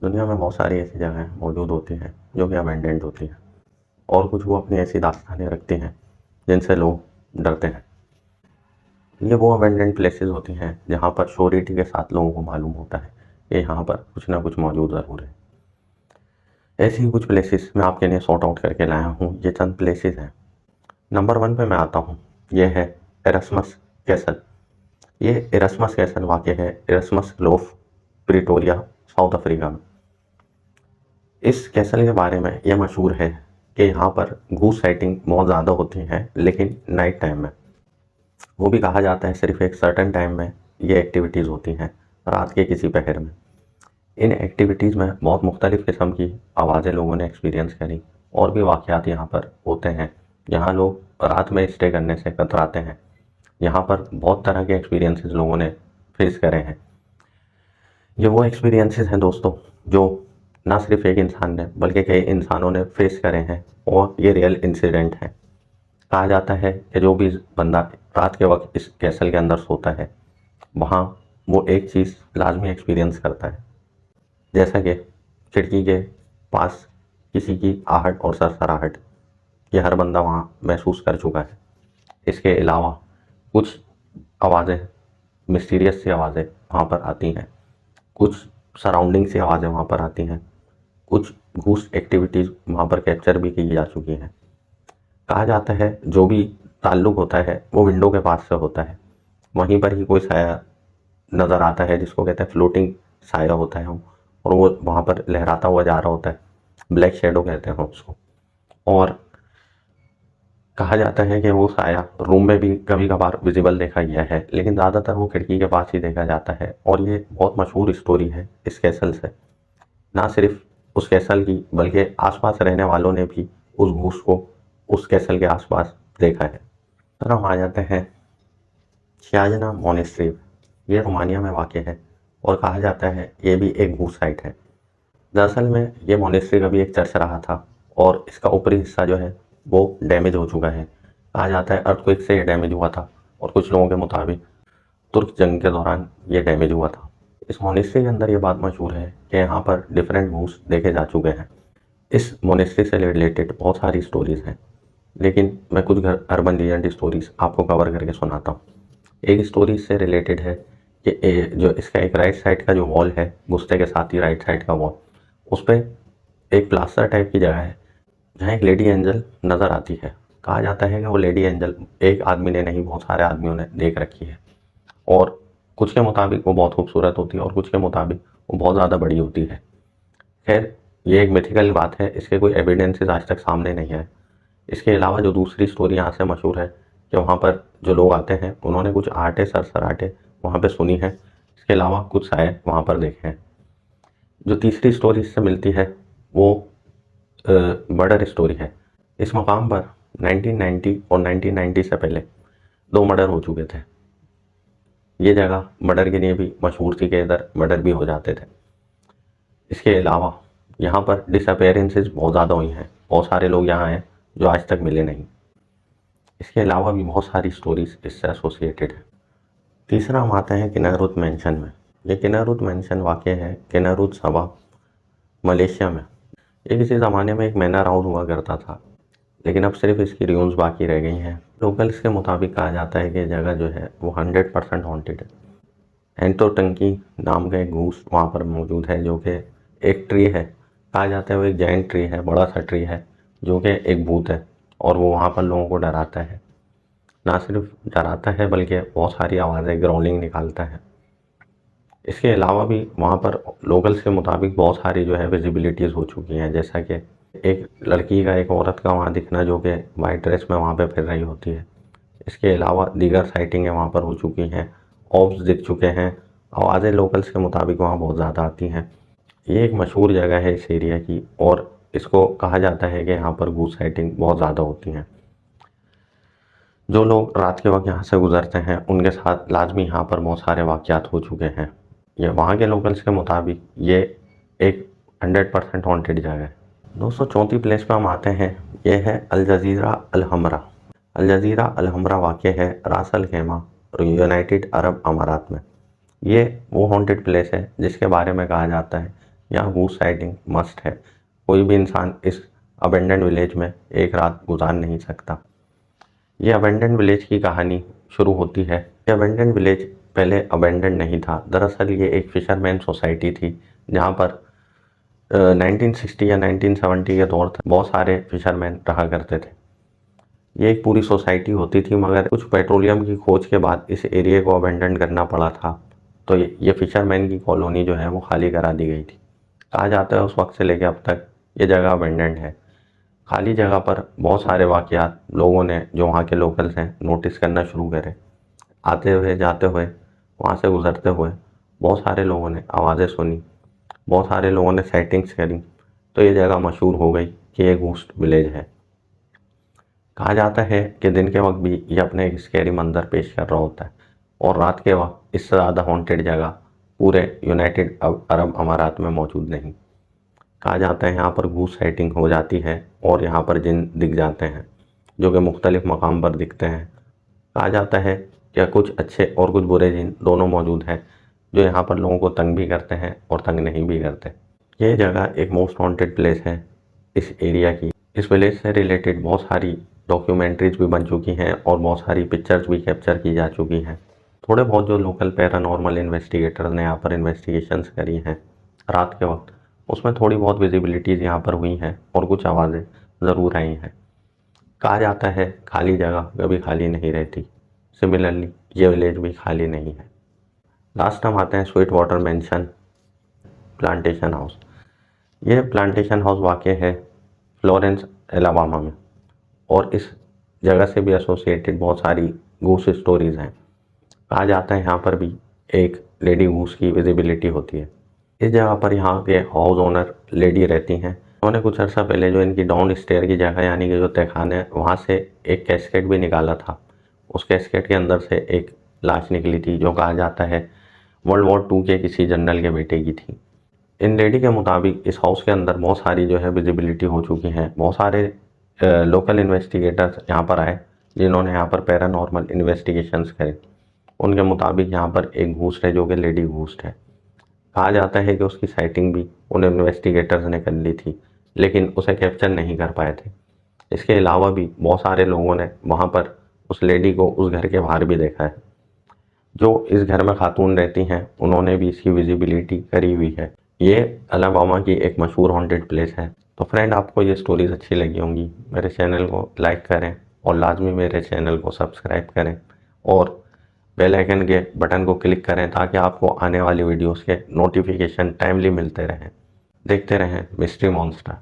दुनिया में बहुत सारी ऐसी जगहें मौजूद होती हैं जो कि अबेंडेंड होती हैं और कुछ वो अपनी ऐसी दास्तानें रखती हैं जिनसे लोग डरते हैं। ये वो अबेंडेंड प्लेसेस होती हैं जहाँ पर श्योरिटी के साथ लोगों को मालूम होता है कि यहाँ पर कुछ ना कुछ मौजूद ज़रूर है। ऐसी ही कुछ प्लेसेस मैं आपके लिए सॉर्ट आउट करके लाया हूँ। ये चंद प्लेसेस हैं। नंबर 1 पे मैं आता हूँ। ये है एरस्मस कैसल। ये एरस्मस कैसल वाक़ है एरस्मस ग्लोफ, प्रिटोरिया, साउथ अफ्रीका में। इस कैसल के बारे में यह मशहूर है कि यहाँ पर घूस साइटिंग बहुत ज़्यादा होती हैं, लेकिन नाइट टाइम में। वो भी कहा जाता है सिर्फ एक सर्टेन टाइम में ये एक्टिविटीज़ होती हैं, रात के किसी पहर में। इन एक्टिविटीज़ में बहुत मुख्तलिफ़ किस्म की आवाज़ें लोगों ने एक्सपीरियंस करी और भी वाक़यात यहाँ पर होते हैं जहाँ लोग रात में स्टे करने से कतराते हैं। यहाँ पर बहुत तरह के एक्सपीरियंसेस लोगों ने फेस करे हैं। ये वो एक्सपीरियंसेस हैं दोस्तों जो ना सिर्फ एक इंसान ने बल्कि कई इंसानों ने फेस करे हैं और ये रियल इंसिडेंट है। कहा जाता है कि जो भी बंदा रात के वक्त इस कैसल के अंदर सोता है वहाँ वो एक चीज़ लाजमी एक्सपीरियंस करता है, जैसा कि खिड़की के पास किसी की आहट और सरसराहट। ये हर बंदा वहाँ महसूस कर चुका है। इसके अलावा कुछ आवाज़ें, मिस्टीरियस सी आवाज़ें वहाँ पर आती हैं। कुछ सराउंडिंग से आवाज़ें वहाँ पर आती हैं। कुछ घूस एक्टिविटीज़ वहाँ पर कैप्चर भी की जा चुकी हैं। कहा जाता है जो भी ताल्लुक़ होता है वो विंडो के पास से होता है। वहीं पर ही कोई साया नज़र आता है जिसको कहते हैं फ्लोटिंग साया होता है वो, और वो वहाँ पर लहराता हुआ जा रहा होता है। ब्लैक शेडो कहते हैं उसको। और कहा जाता है कि वो साया रूम में भी कभी कभार विजिबल देखा गया है, लेकिन ज़्यादातर वो खिड़की के पास ही देखा जाता है। और ये बहुत मशहूर स्टोरी है इस कैसल से। ना सिर्फ उस कैसल की बल्कि आसपास रहने वालों ने भी उस घूस को उस कैसल के आसपास देखा है। फिर हम आ जाते हैं शियाजना मोनेस्ट्री। ये रोमानिया में वाक़ है और कहा जाता है ये भी एक घूस साइट है। दरअसल में ये मोनेस्ट्री कभी एक चर्च रहा था और इसका ऊपरी हिस्सा जो है वो डैमेज हो चुका है। कहा जाता है अर्थक्वेक से ये डैमेज हुआ था और कुछ लोगों के मुताबिक तुर्क जंग के दौरान ये डैमेज हुआ था। इस मोनेस्ट्री के अंदर ये बात मशहूर है कि यहाँ पर डिफरेंट घूस देखे जा चुके हैं। इस मोनेस्ट्री से रिलेटेड बहुत सारी स्टोरीज़ हैं, लेकिन मैं कुछ अर्बन लीजेंड स्टोरीज़ आपको कवर करके सुनाता हूँ। एक स्टोरी से रिलेटेड है कि जो इसका एक राइट साइड का जो वॉल है, गुस्से के साथ ही राइट साइड का वॉल, उस पर एक प्लास्टर टाइप की जगह है जहाँ एक लेडी एंजल नज़र आती है। कहा जाता है कि वो लेडी एंजल एक आदमी ने नहीं, बहुत सारे आदमियों ने देख रखी है। और कुछ के मुताबिक वो बहुत खूबसूरत होती है और कुछ के मुताबिक वो बहुत ज़्यादा बड़ी होती है। खैर, ये एक मिथिकल बात है, इसके कोई एविडेंसेस आज तक सामने नहीं आए। इसके अलावा जो दूसरी स्टोरी यहाँ से मशहूर है कि वहाँ पर जो लोग आते हैं उन्होंने कुछ आहटें सरसराहटें वहाँ पे सुनी है। इसके अलावा कुछ साए वहाँ पर देखे हैं। जो तीसरी स्टोरी इससे मिलती है वो मर्डर स्टोरी है। इस मकाम पर 1990 और 1990 से पहले 2 मर्डर हो चुके थे। ये जगह मर्डर के लिए भी मशहूर थी कि इधर मर्डर भी हो जाते थे। इसके अलावा यहाँ पर डिसअपेयरेंसेस बहुत ज़्यादा हुई हैं। बहुत सारे लोग यहाँ हैं जो आज तक मिले नहीं। इसके अलावा भी बहुत सारी स्टोरीज इससे एसोसिएटेड है। तीसरा हम आते हैं किनारुत मेंशन में। ये किनारुत मेंशन वाक़ है किनारुत सबा, मलेशिया में। ये किसी ज़माने में एक मैनर हाउस हुआ करता था, लेकिन अब सिर्फ इसकी र्यूम्स बाकी रह गई हैं। लोकल्स के मुताबिक कहा जाता है कि जगह जो है वो 100% हॉन्टेड है। एंटोटंकी नाम का एक घूस वहाँ पर मौजूद है जो कि एक ट्री है। कहा जाता है वो एक जाइंट ट्री है, बड़ा सा ट्री है जो कि एक भूत है और वो वहाँ पर लोगों को डराता है। ना सिर्फ डराता है बल्कि बहुत सारी आवाज़ें ग्राउलिंग निकालता है। इसके अलावा भी वहाँ पर लोकल्स के मुताबिक बहुत सारी जो है विजिबिलिटीज़ हो चुकी हैं, जैसा कि एक लड़की का एक औरत का वहाँ दिखना जो कि वाइट ड्रेस में वहाँ पे फिर रही होती है। इसके अलावा दीगर साइटिंगें वहाँ पर हो चुकी हैं, ऑब्स दिख चुके हैं। आवाज़ें लोकल्स के मुताबिक वहाँ बहुत ज़्यादा आती हैं। ये एक मशहूर जगह है इस एरिया की और इसको कहा जाता है कि यहाँ पर घूस साइटिंग बहुत ज़्यादा होती हैं। जो लोग रात के वक्त यहाँ से गुजरते हैं उनके साथ लाजमी यहाँ पर बहुत सारे वाक़यात हो चुके हैं। ये वहाँ के लोकल्स के मुताबिक ये एक 100% हॉन्टेड जगह है। दोस्तों, चौथी प्लेस पे हम आते हैं। ये है अल जज़ीरा अल हमरा। अल जज़ीरा अल हमरा वाक़ है रास अल खैमा, यूनाइटेड अरब अमारात में। ये वो हॉन्टेड प्लेस है जिसके बारे में कहा जाता है यहाँ गूस साइटिंग मस्ट है। कोई भी इंसान इस अबेंडेंड विलेज में एक रात गुजार नहीं सकता। ये अबेंडेंड विलेज की कहानी शुरू होती है। ये अबेंडेंड विलेज पहले अबेंडेंड नहीं था। दरअसल ये एक फिशरमैन सोसाइटी थी जहाँ पर 1960 या 1970 के दौर तक बहुत सारे फिशरमैन रहा करते थे। ये एक पूरी सोसाइटी होती थी, मगर कुछ पेट्रोलियम की खोज के बाद इस एरिया को अबेंडन करना पड़ा था, तो ये फिशरमैन की कॉलोनी जो है वो खाली करा दी गई थी। कहा जाता है उस वक्त से लेकर अब तक ये जगह अबेंडेंड है। खाली जगह पर बहुत सारे वाक़यात लोगों ने, जो वहाँ के लोकल्स हैं, नोटिस करना शुरू करे। आते हुए जाते हुए, वहाँ से गुजरते हुए बहुत सारे लोगों ने आवाज़ें सुनी, बहुत सारे लोगों ने साइटिंग्स करी, तो ये जगह मशहूर हो गई कि ये घोस्ट विलेज है। कहा जाता है कि दिन के वक्त भी ये अपने एक स्कैरी मंजर पेश कर रहा होता है, और रात के वक्त इससे ज़्यादा हॉन्टेड जगह पूरे यूनाइटेड अरब अमारात में मौजूद नहीं। कहा जाता है यहाँ पर घूस साइटिंग हो जाती है और यहाँ पर जिन दिख जाते हैं, जो कि मुख्तलिफ मकाम पर दिखते हैं। कहा जाता है कि कुछ अच्छे और कुछ बुरे जिन दोनों मौजूद हैं, जो यहाँ पर लोगों को तंग भी करते हैं और तंग नहीं भी करते। ये जगह एक मोस्ट हॉन्टेड प्लेस है इस एरिया की। इस विलेज से रिलेटेड बहुत सारी डॉक्यूमेंट्रीज भी बन चुकी हैं और बहुत सारी पिक्चर्स भी कैप्चर की जा चुकी हैं। थोड़े बहुत जो लोकल पैरानॉर्मल इन्वेस्टिगेटर्स ने यहाँ पर इन्वेस्टिगेशंस करी हैं रात के वक्त, उसमें थोड़ी बहुत विजिबिलिटीज़ यहाँ पर हुई हैं और कुछ आवाज़ें ज़रूर आई हैं। कहा जाता है खाली जगह कभी खाली नहीं रहती। सिमिलरली ये विलेज भी खाली नहीं है। लास्ट हम आते हैं sweet water mention plantation house. ये प्लांटेशन हाउस वाक़ है फ्लोरेंस एलाबामा में, और इस जगह से भी एसोसिएटेड बहुत सारी गूस स्टोरीज़ हैं। कहा जाता है यहाँ पर भी एक लेडी गूस की विजिबिलिटी होती है। इस जगह पर यहाँ के हाउस ओनर लेडी रहती हैं। उन्होंने कुछ अर्सा पहले जो इनकी डाउन स्टेयर की जगह, यानी कि जो तहखाना है, वहाँ से एक कैस्केट भी निकाला था। उस कैस्केट के अंदर से एक लाश निकली थी, जो कहा जाता है वर्ल्ड वॉर 2 के किसी जनरल के बेटे की थी। इन लेडी के मुताबिक इस हाउस के अंदर बहुत सारी जो है विजिबिलिटी हो चुकी हैं। बहुत सारे लोकल इन्वेस्टिगेटर्स यहाँ पर आए, जिन्होंने यहाँ पर पैरानॉर्मल इन्वेस्टिगेशंस करे। उनके मुताबिक यहाँ पर एक घूस्ट है, जो कि लेडी घूस्ट है। कहा जाता है कि उसकी साइटिंग भी उन इन्वेस्टिगेटर्स ने कर ली थी, लेकिन उसे कैप्चर नहीं कर पाए थे। इसके अलावा भी बहुत सारे लोगों ने वहाँ पर उस लेडी को उस घर के बाहर भी देखा है। जो इस घर में खातून रहती हैं, उन्होंने भी इसकी विजिबिलिटी करी हुई है। ये अलाबामा की एक मशहूर हॉन्टेड प्लेस है। तो फ्रेंड, आपको ये स्टोरीज़ अच्छी लगी होंगी। मेरे चैनल को लाइक करें और लाजमी मेरे चैनल को सब्सक्राइब करें और बेल आइकन के बटन को क्लिक करें, ताकि आपको आने वाली वीडियोस के नोटिफिकेशन टाइमली मिलते रहें। देखते रहें मिस्ट्री मॉन्स्टर।